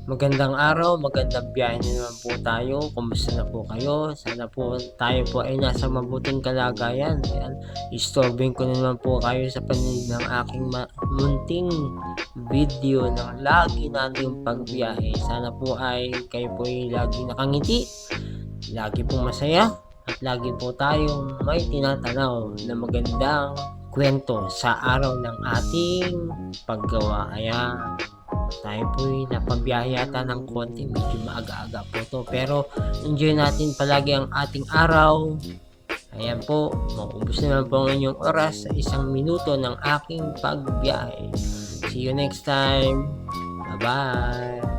Magandang araw, magandang biyahe na naman po tayo. Kumusta na po kayo? Sana po tayo po ay nasa mabuting kalagayan. Ayan, istorbin ko na naman po kayo sa panonood ng aking munting video ng lagi nating pagbiyahe. Sana po ay kayo po ay lagi nakangiti, lagi pong masaya, at lagi po tayong may tinatanaw na magandang kwento sa araw ng ating paggawa. Ayan. Tayo po'y napabiyahe yata ng konti, medyo maaga-aga po 'to, pero enjoy natin palagi ang ating araw. Ayan po, maubos naman po ang inyong oras sa 1 minuto ng aking pagbiyahe. See you next time. Bye-bye.